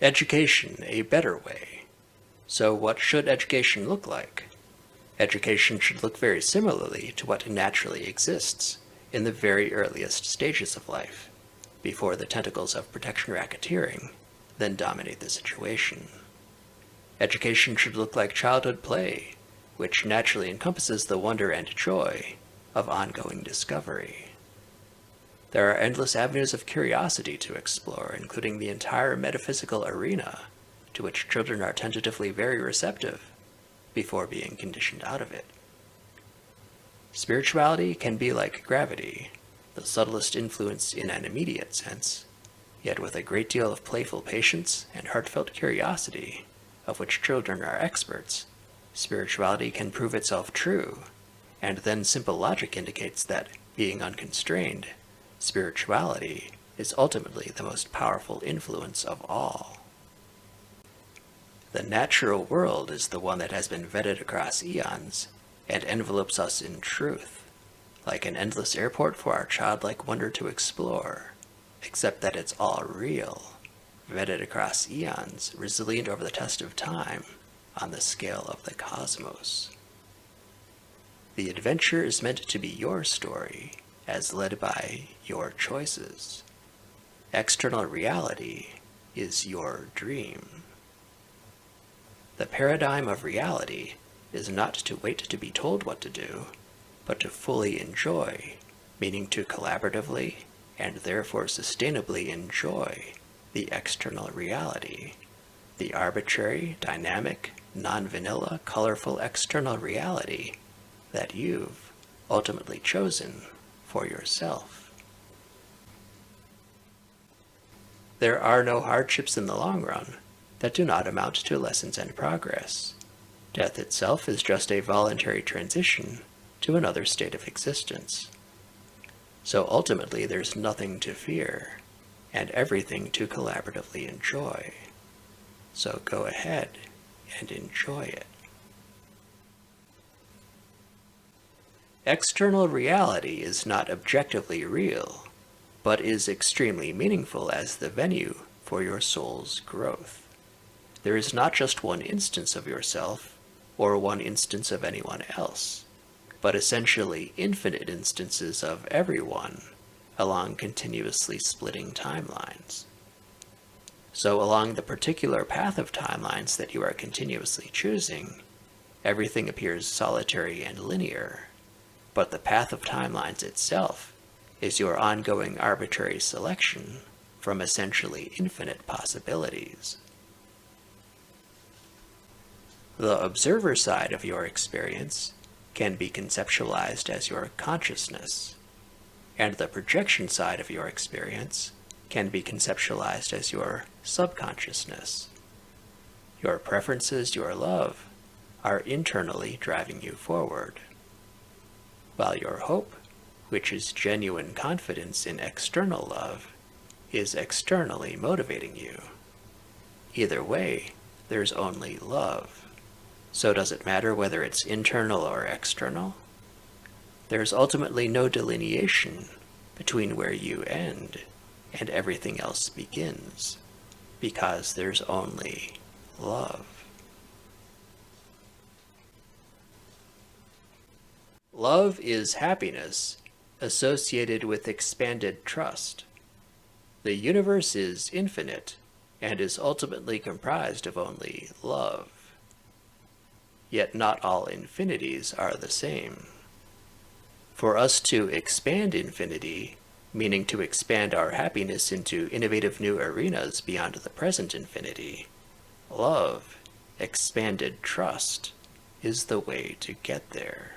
Education, a better way. So what should education look like? Education should look very similarly to what naturally exists in the very earliest stages of life, before the tentacles of protection racketeering then dominate the situation. Education should look like childhood play, which naturally encompasses the wonder and joy of ongoing discovery. There are endless avenues of curiosity to explore, including the entire metaphysical arena, to which children are tentatively very receptive before being conditioned out of it. Spirituality can be like gravity, the subtlest influence in an immediate sense, yet with a great deal of playful patience and heartfelt curiosity, of which children are experts. Spirituality can prove itself true, and then simple logic indicates that, being unconstrained, spirituality is ultimately the most powerful influence of all. The natural world is the one that has been vetted across eons and envelopes us in truth, like an endless airport for our childlike wonder to explore, except that it's all real, vetted across eons, resilient over the test of time, on the scale of the cosmos. The adventure is meant to be your story, as led by your choices. External reality is your dream. The paradigm of reality is not to wait to be told what to do, but to fully enjoy, meaning to collaboratively and therefore sustainably enjoy the external reality, the arbitrary, dynamic, non-vanilla, colorful external reality that you've ultimately chosen for yourself. There are no hardships in the long run that do not amount to lessons and progress. Death itself is just a voluntary transition to another state of existence. So ultimately there's nothing to fear, and everything to collaboratively enjoy. So go ahead and enjoy it. External reality is not objectively real, but is extremely meaningful as the venue for your soul's growth. There is not just one instance of yourself, or one instance of anyone else, but essentially infinite instances of everyone along continuously splitting timelines. So along the particular path of timelines that you are continuously choosing, everything appears solitary and linear, but the path of timelines itself is your ongoing arbitrary selection from essentially infinite possibilities. The observer side of your experience can be conceptualized as your consciousness, and the projection side of your experience can be conceptualized as your subconsciousness. Your preferences, your love, are internally driving you forward, while your hope, which is genuine confidence in external love, is externally motivating you. Either way, there's only love. So does it matter whether it's internal or external? There's ultimately no delineation between where you end and everything else begins, because there's only love. Love is happiness associated with expanded trust. The universe is infinite and is ultimately comprised of only love. Yet not all infinities are the same. For us to expand infinity, meaning to expand our happiness into innovative new arenas beyond the present infinity, love, expanded trust, is the way to get there.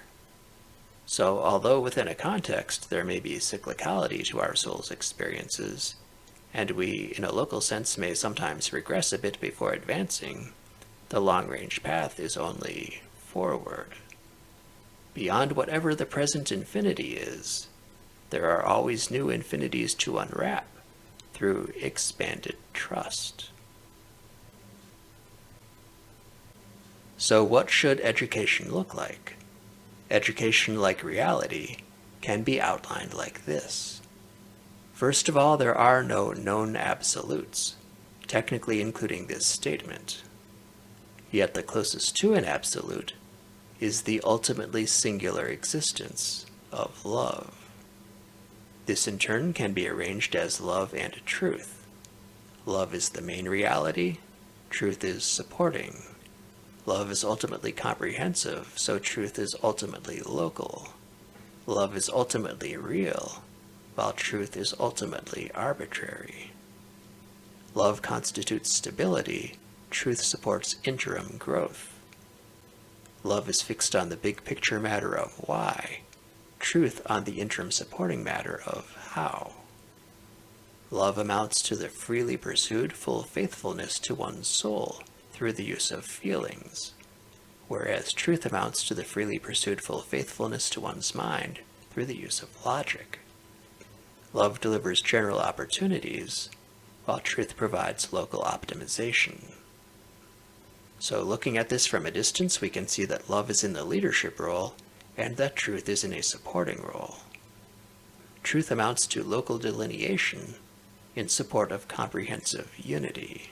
So although within a context there may be cyclicality to our soul's experiences, and we in a local sense may sometimes regress a bit before advancing, the long-range path is only forward. Beyond whatever the present infinity is, there are always new infinities to unwrap through expanded trust. So what should education look like? Education, like reality, can be outlined like this. First of all, there are no known absolutes. technically including this statement. Yet the closest to an absolute is the ultimately singular existence of love. This in turn can be arranged as love and truth. Love is the main reality, truth is supporting. Love is ultimately comprehensive, so truth is ultimately local. Love is ultimately real, while truth is ultimately arbitrary. Love constitutes stability, truth supports interim growth. Love is fixed on the big picture matter of why, truth on the interim supporting matter of how. Love amounts to the freely pursued full faithfulness to one's soul through the use of feelings, whereas truth amounts to the freely pursued full faithfulness to one's mind through the use of logic. Love delivers general opportunities, while truth provides local optimization. So looking at this from a distance, we can see that love is in the leadership role, and that truth is in a supporting role. Truth amounts to local delineation in support of comprehensive unity.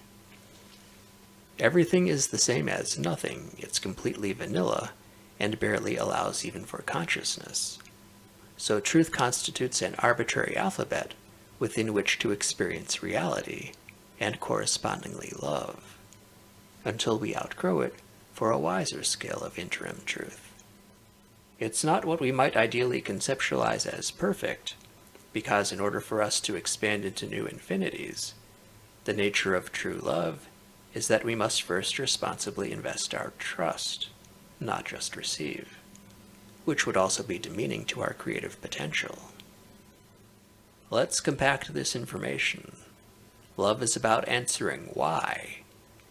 Everything is the same as nothing. It's completely vanilla and barely allows even for consciousness. So truth constitutes an arbitrary alphabet within which to experience reality and correspondingly love, until we outgrow it for a wiser scale of interim truth. It's not what we might ideally conceptualize as perfect, because in order for us to expand into new infinities, the nature of true love is that we must first responsibly invest our trust, not just receive, which would also be demeaning to our creative potential. Let's compact this information. Love is about answering why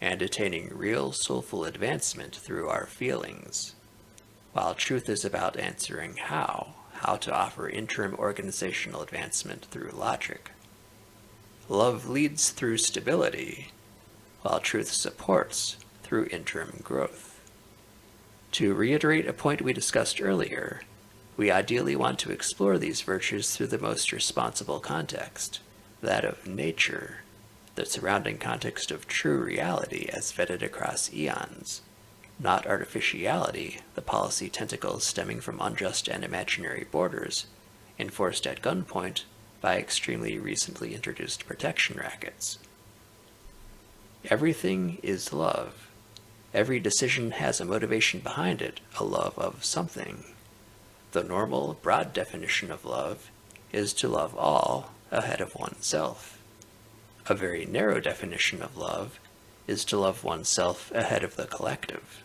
and attaining real soulful advancement through our feelings, while truth is about answering how to offer interim organizational advancement through logic. Love leads through stability, while truth supports through interim growth. To reiterate a point we discussed earlier, we ideally want to explore these virtues through the most responsible context, that of nature, the surrounding context of true reality as vetted across eons, not artificiality, the policy tentacles stemming from unjust and imaginary borders, enforced at gunpoint by extremely recently introduced protection rackets. Everything is love. Every decision has a motivation behind it, a love of something. The normal, broad definition of love is to love all ahead of oneself. A very narrow definition of love is to love oneself ahead of the collective.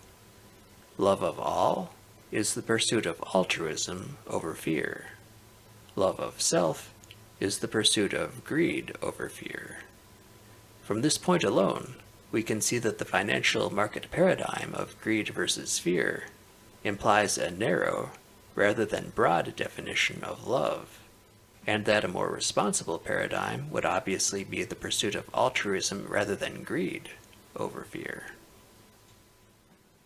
Love of all is the pursuit of altruism over fear. Love of self is the pursuit of greed over fear. From this point alone, we can see that the financial market paradigm of greed versus fear implies a narrow rather than broad definition of love, and that a more responsible paradigm would obviously be the pursuit of altruism rather than greed over fear.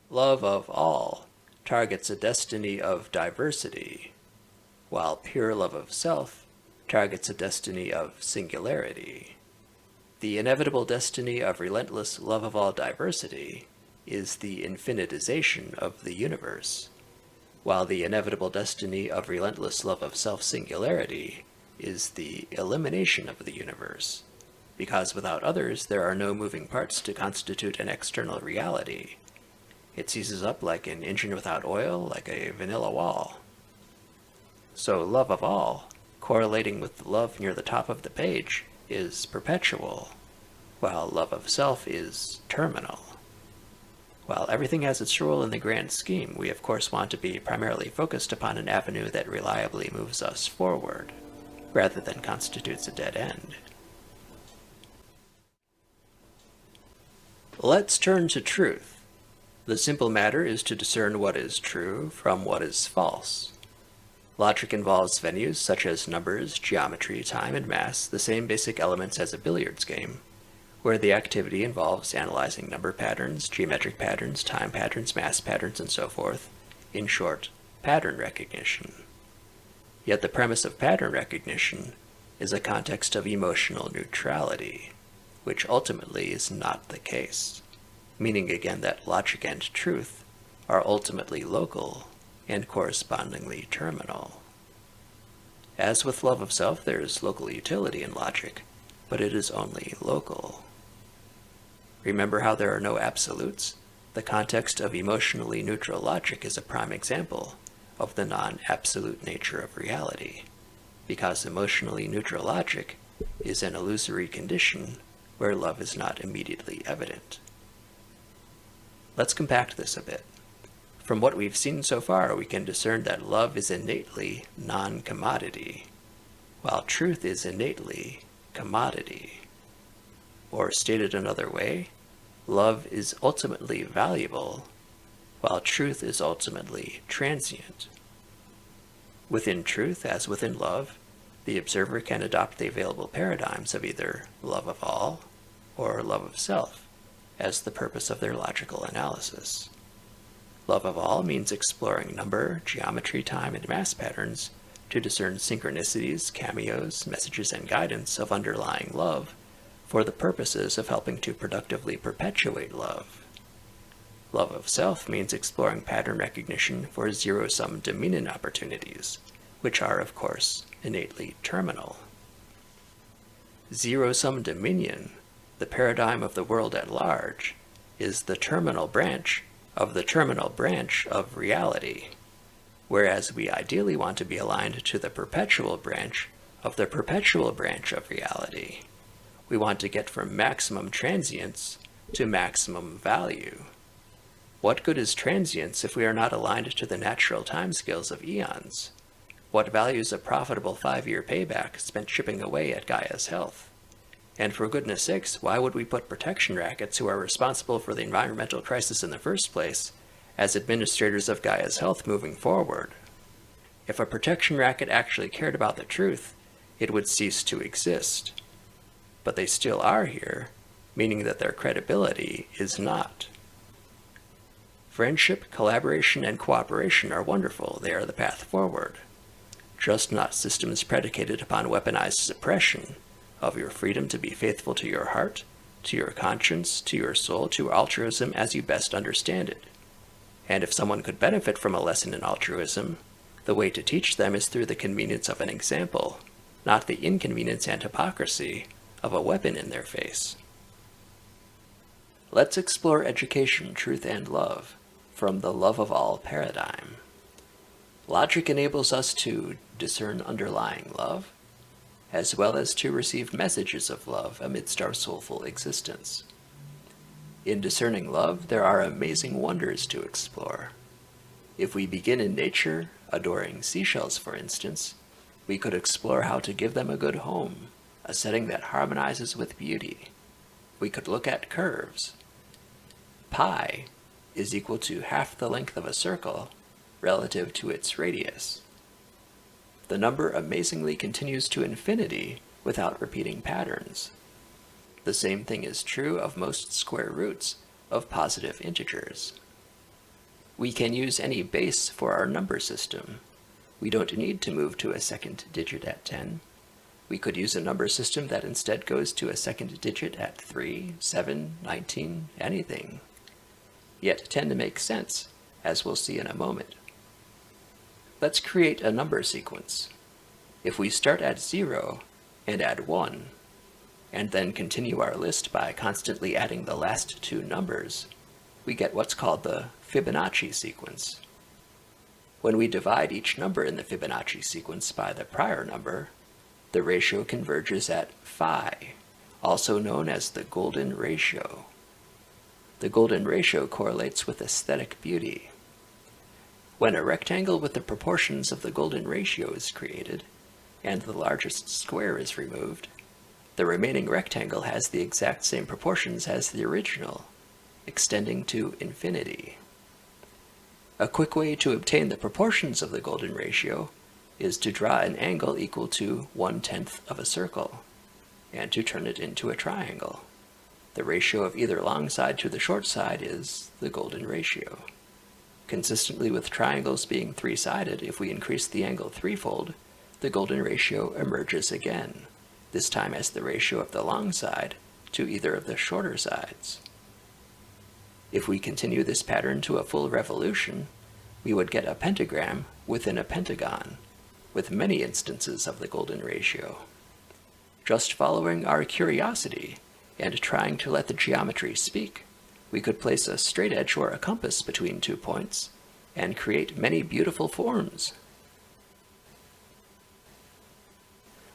Love of all targets a destiny of diversity, while pure love of self targets a destiny of singularity. The inevitable destiny of relentless love of all diversity is the infinitization of the universe, while the inevitable destiny of relentless love of self-singularity is the elimination of the universe, because without others there are no moving parts to constitute an external reality. It seizes up like an engine without oil, like a vanilla wall. So love of all, correlating with the love near the top of the page, is perpetual, while love of self is terminal. While everything has its role in the grand scheme, we of course want to be primarily focused upon an avenue that reliably moves us forward, rather than constitutes a dead end. Let's turn to truth. The simple matter is to discern what is true from what is false. Logic involves venues such as numbers, geometry, time, and mass, the same basic elements as a billiards game, where the activity involves analyzing number patterns, geometric patterns, time patterns, mass patterns, and so forth. In short, pattern recognition. Yet the premise of pattern recognition is a context of emotional neutrality. which ultimately is not the case, meaning again that logic and truth are ultimately local and correspondingly terminal. As with love of self, there is local utility in logic, but it is only local. Remember how there are no absolutes? The context of emotionally neutral logic is a prime example of the non-absolute nature of reality, because emotionally neutral logic is an illusory condition where love is not immediately evident. Let's compact this a bit. From what we've seen so far, we can discern that love is innately non-commodity, while truth is innately commodity. Or stated another way, love is ultimately valuable, while truth is ultimately transient. Within truth, as within love, the observer can adopt the available paradigms of either love of all or love of self as the purpose of their logical analysis. Love of all means exploring number, geometry, time, and mass patterns to discern synchronicities, cameos, messages, and guidance of underlying love for the purposes of helping to productively perpetuate love. Love of self means exploring pattern recognition for zero-sum dominion opportunities, which are, of course, innately terminal. Zero-sum dominion, the paradigm of the world at large, is the terminal branch of the terminal branch of reality, whereas we ideally want to be aligned to the perpetual branch of the perpetual branch of reality. We want to get from maximum transience to maximum value. What good is transience if we are not aligned to the natural timescales of eons? What value is a profitable 5-year payback spent chipping away at Gaia's health? And for goodness sakes, why would we put protection rackets who are responsible for the environmental crisis in the first place as administrators of Gaia's health moving forward? If a protection racket actually cared about the truth, it would cease to exist. But they still are here, meaning that their credibility is not. Friendship, collaboration, and cooperation are wonderful. They are the path forward. Just not systems predicated upon weaponized suppression of your freedom to be faithful to your heart, to your conscience, to your soul, to altruism as you best understand it. And if someone could benefit from a lesson in altruism, the way to teach them is through the convenience of an example, not the inconvenience and hypocrisy of a weapon in their face. Let's explore education, truth, and love from the love of all paradigm. Logic enables us to discern underlying love, as well as to receive messages of love amidst our soulful existence. In discerning love, there are amazing wonders to explore. If we begin in nature, adoring seashells for instance, we could explore how to give them a good home, a setting that harmonizes with beauty. We could look at curves. Pi is equal to half the length of a circle relative to its radius. The number amazingly continues to infinity without repeating patterns. The same thing is true of most square roots of positive integers. We can use any base for our number system. We don't need to move to a second digit at 10. We could use a number system that instead goes to a second digit at 3, 7, 19, anything. Yet tend to make sense, as we'll see in a moment. Let's create a number sequence. If we start at 0 and add 1, and then continue our list by constantly adding the last two numbers, we get what's called the Fibonacci sequence. When we divide each number in the Fibonacci sequence by the prior number, the ratio converges at phi, also known as the golden ratio. The golden ratio correlates with aesthetic beauty. When a rectangle with the proportions of the golden ratio is created, and the largest square is removed, the remaining rectangle has the exact same proportions as the original, extending to infinity. A quick way to obtain the proportions of the golden ratio is to draw an angle equal to 1/10 of a circle, and to turn it into a triangle. The ratio of either long side to the short side is the golden ratio. Consistently with triangles being three-sided, if we increase the angle threefold, the golden ratio emerges again, this time as the ratio of the long side to either of the shorter sides. If we continue this pattern to a full revolution, we would get a pentagram within a pentagon, with many instances of the golden ratio. Just following our curiosity and trying to let the geometry speak, we could place a straight edge or a compass between 2 points and create many beautiful forms.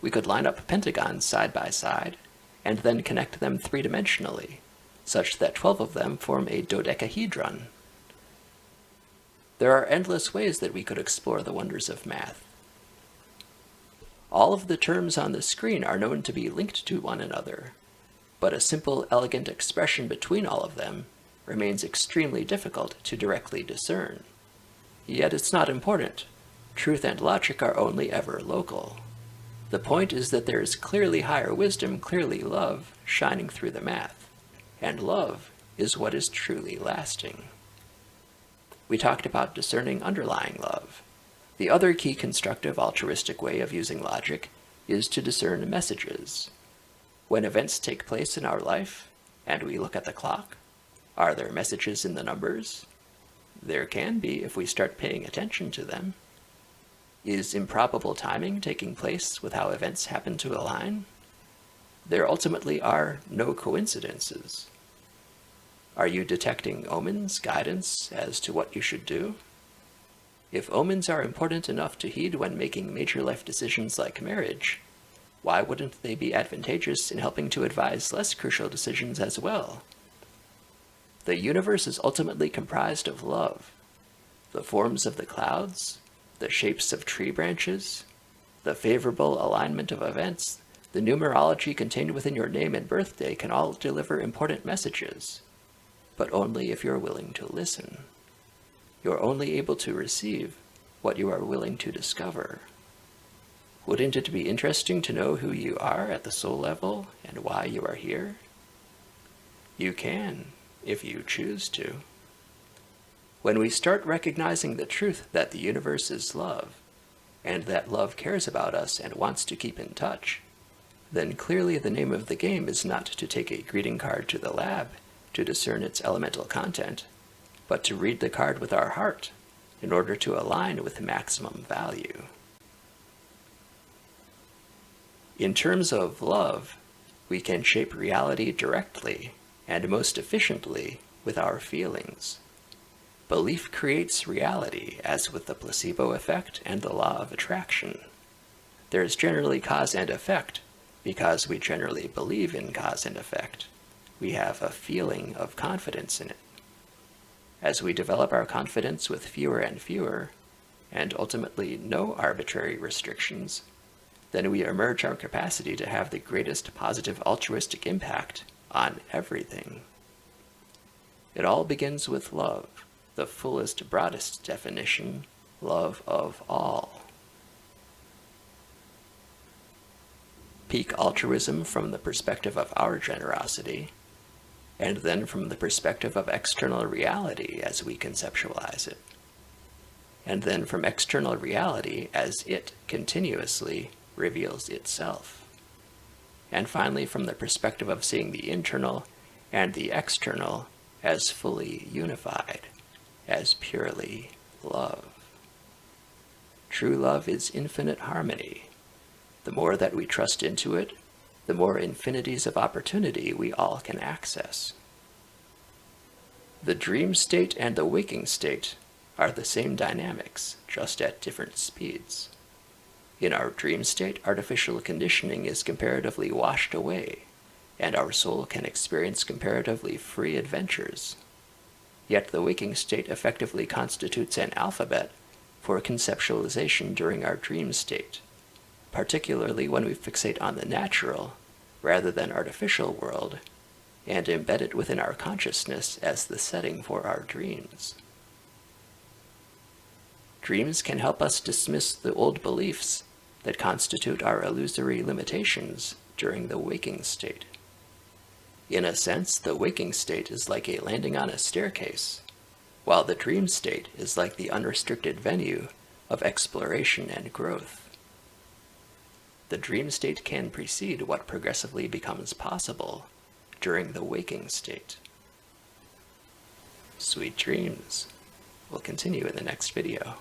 We could line up pentagons side by side and then connect them three-dimensionally, such that 12 of them form a dodecahedron. There are endless ways that we could explore the wonders of math. All of the terms on the screen are known to be linked to one another, but a simple, elegant expression between all of them remains extremely difficult to directly discern. Yet it's not important. Truth and logic are only ever local. The point is that there is clearly higher wisdom, clearly love, shining through the math, and love is what is truly lasting. We talked about discerning underlying love. The other key constructive altruistic way of using logic is to discern messages. When events take place in our life, and we look at the clock, are there messages in the numbers? There can be if we start paying attention to them. Is improbable timing taking place with how events happen to align? There ultimately are no coincidences. Are you detecting omens, guidance as to what you should do? If omens are important enough to heed when making major life decisions like marriage, why wouldn't they be advantageous in helping to advise less crucial decisions as well? The universe is ultimately comprised of love. The forms of the clouds, the shapes of tree branches, the favorable alignment of events, the numerology contained within your name and birthday can all deliver important messages, but only if you're willing to listen. You're only able to receive what you are willing to discover. Wouldn't it be interesting to know who you are at the soul level and why you are here? You can, if you choose to. When we start recognizing the truth that the universe is love, and that love cares about us and wants to keep in touch, then clearly the name of the game is not to take a greeting card to the lab to discern its elemental content, but to read the card with our heart in order to align with maximum value. In terms of love, we can shape reality directly and most efficiently with our feelings. Belief creates reality, as with the placebo effect and the law of attraction. There is generally cause and effect because we generally believe in cause and effect. We have a feeling of confidence in it. As we develop our confidence with fewer and fewer, and ultimately no arbitrary restrictions, then we emerge our capacity to have the greatest positive altruistic impact on everything. It all begins with love, the fullest, broadest definition, love of all. Peak altruism from the perspective of our generosity, and then from the perspective of external reality as we conceptualize it, and then from external reality as it continuously reveals itself, and finally from the perspective of seeing the internal and the external as fully unified, as purely love. True love is infinite harmony. The more that we trust into it, the more infinities of opportunity we all can access. The dream state and the waking state are the same dynamics, just at different speeds. In our dream state, artificial conditioning is comparatively washed away, and our soul can experience comparatively free adventures. Yet the waking state effectively constitutes an alphabet for conceptualization during our dream state, particularly when we fixate on the natural rather than artificial world and embed it within our consciousness as the setting for our dreams. Dreams can help us dismiss the old beliefs that constitute our illusory limitations during the waking state. In a sense, the waking state is like a landing on a staircase, while the dream state is like the unrestricted venue of exploration and growth. The dream state can precede what progressively becomes possible, during the waking state. Sweet dreams. We'll continue in the next video.